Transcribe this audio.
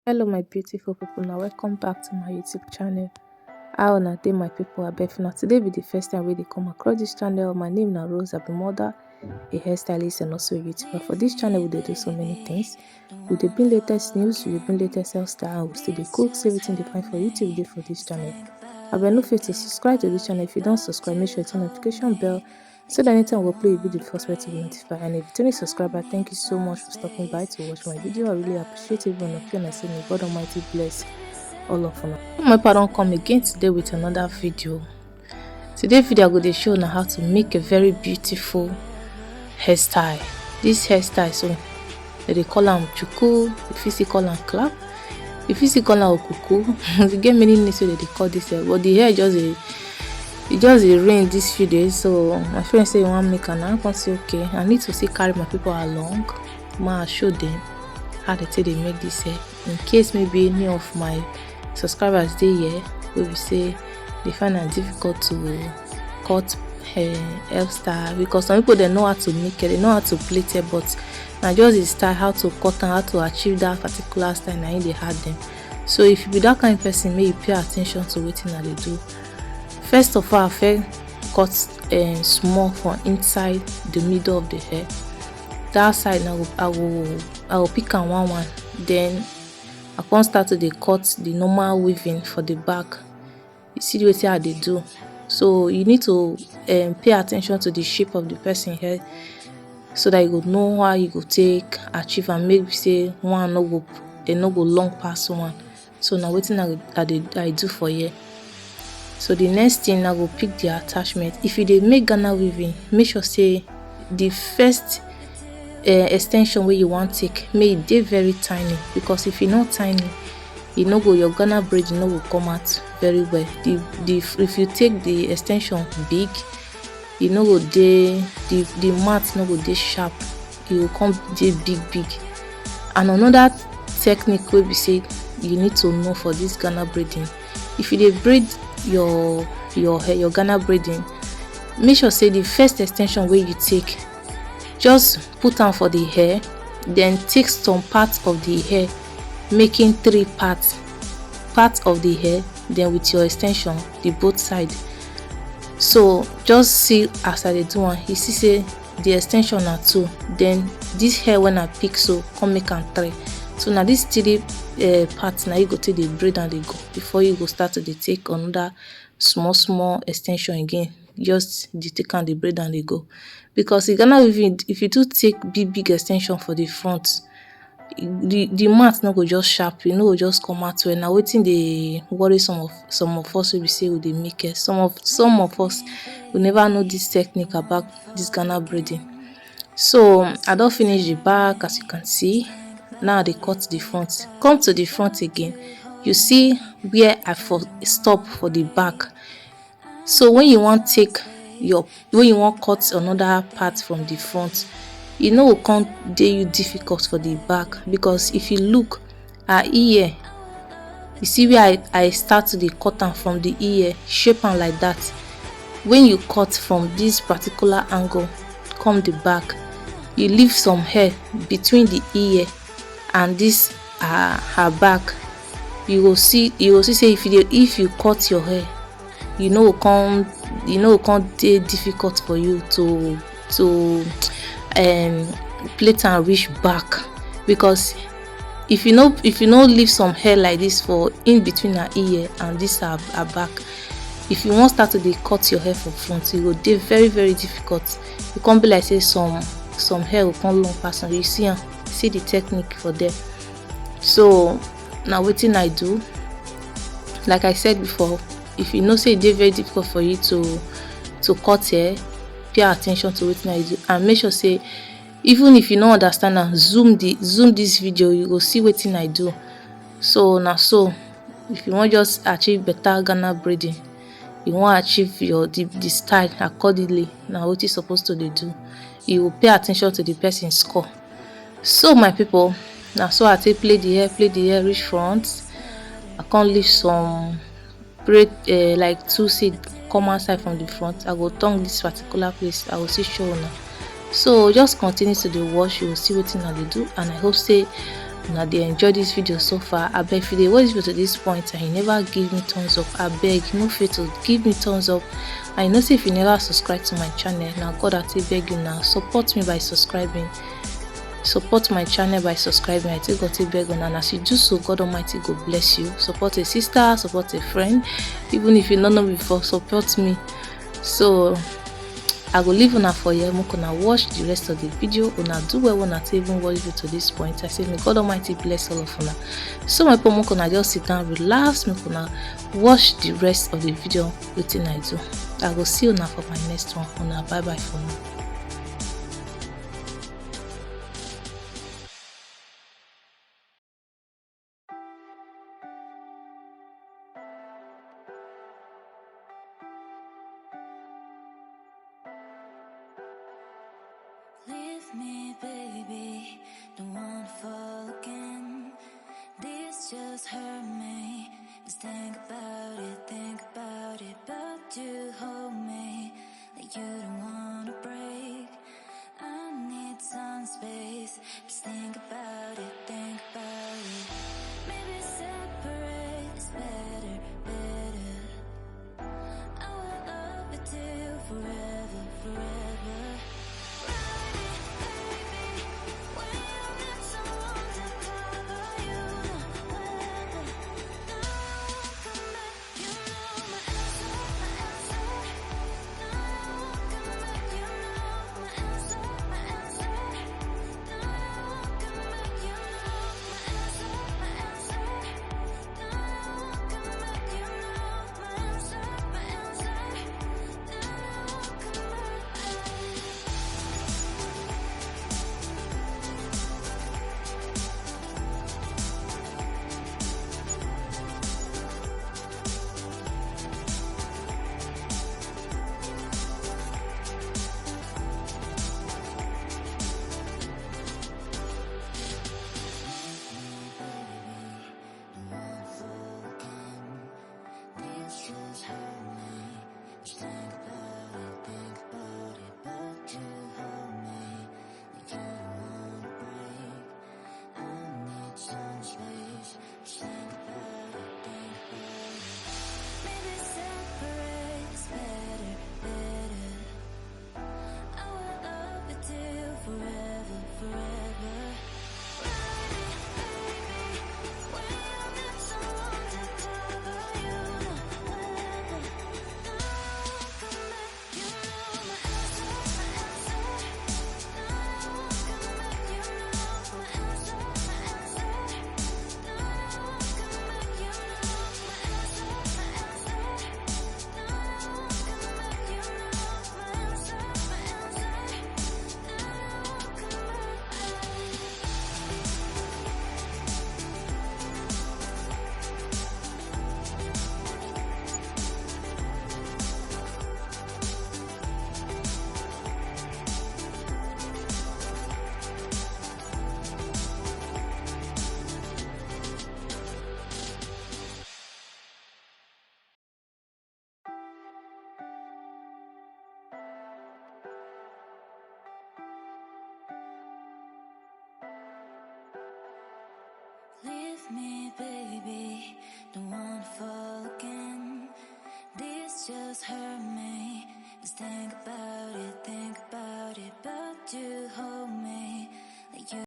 Hello my beautiful people, now welcome back to my YouTube channel. How una dey my people? Abeg na today be the first time we dey come across this channel. My name na Rose, I be mother, a hairstylist and also a YouTuber. For this channel we dey do so many things. We dey bring latest news, we dey bring latest hairstyle, and we still dey cook, so everything dey fine for YouTube dey for this channel. Abeg no forget to subscribe to this channel. If you don't subscribe, make sure you turn notification bell so that anytime we upload, you'll be the first one to be notified. And if you're a subscriber, thank you so much for stopping by to watch my video. I really appreciate it. One of you, and I say may God Almighty bless all of you. My papa don come again today with another video. Today's video I go to show now how to make a very beautiful hairstyle. This hairstyle, so they call them chuku, if you see call them clap, if you see call them okuku. You get many names so they call this hair, but the hair just a rain this few days. So my friend say you want make an I can say okay, I need to see carry my people along. Ma show them how they make this hair in case maybe any of my subscribers they here will be say they find it difficult to cut hairstyle, because some people they know how to make it, they know how to plait it, but now just the style how to cut and how to achieve that particular style now they had them. So if you be that kind of person, may you pay attention to what they do. First of all, I first cut small from inside the middle of the hair. That side now I will pick on one. Then I can start to cut the normal weaving for the back. You see the way how they do. So you need to pay attention to the shape of the person hair, so that you would know how you could take achieve and maybe say one no go long past one. So now waiting I do for you. So the next thing I will pick the attachment. If you did make Ghana weaving, make sure say the first extension where you want take may it dey very tiny, because if you're not tiny, you know go your Ghana braid you know will come out very well. If you take the extension big, you know go the mat no go dey sharp, it will come dey big. And another technique will be say you need to know for this Ghana braiding. If you dey braid your hair, your Ghana braiding, make sure say the first extension where you take, just put on for the hair, then take some parts of the hair, making 3 parts of the hair, then with your extension the both side. So just see as I do one, you see say the extension are 2, then this hair when I pick so come make am 3. So now these 3 parts now you go take the braid and they go before you go start to take another small extension again. Just the take and the braid and they go, because you gonna if you do take big extension for the front, the mat no go just sharp, you know, just come out well. Now waiting they worry some of us will be say we they make it. Some of us will never know this technique about this Ghana braiding. So I don't finish the back, as you can see. Now they cut the front. Come to the front again, you see where I stop for the back. So when you want cut another part from the front, you know it can't dey you difficult for the back, because if you look at ear, you see where I start to cut am from the ear, shape am like that. When you cut from this particular angle come the back, you leave some hair between the ear and this her back. You will see say if you cut your hair, you know it can't dey difficult for you to plait and reach back, because if you know leave some hair like this for in between her ear and this her back, if you want start to cut your hair for front, it will dey very difficult. You can't be like say some hair will come long pass, and you see the technique for there. So now what I do, like I said before, if you know say it's very difficult for you to cut hair, pay attention to what I do, and make sure say even if you don't understand and zoom this video, you will see what I do. So now, so if you want just achieve better Ghana braiding, you want achieve the style accordingly, now what you supposed to do, you will pay attention to the person's score. So my people, now so I take plait the hair reach front. I can't leave some braid like 2 seed come outside from the front. I go tongue this particular place, I will see show now. So just continue to the wash, you will see what I do, and I hope say Now they enjoy this video so far. I beg, if you dey watch this video to this point and you never give me thumbs up, I beg, no fail to give me thumbs up. And you know, say if you never subscribe to my channel, now God I take beg you now, support me by subscribing. Support my channel by subscribing. I take God take beg you, and as you do so, God Almighty go bless you. Support a sister, support a friend, even if you don't know me before, support me. So I go leave una for here. Make una watch the rest of the video. Una do well when I even watch you to this point. I say may God Almighty bless all of una. So my people, make una just sit down, relax, make una watch the rest of the video. Wetin I do. I go see una for my next one. Una bye bye for now. Leave me, baby, don't wanna fall again. This just hurt me. Just think about it, but you hold me like you don't wanna break. I need some space. Just think about it, Maybe separate is better, better. I will love you till forever, forever. Leave me, baby, don't wanna fall again. This just hurt me. Just think about it, but you hold me.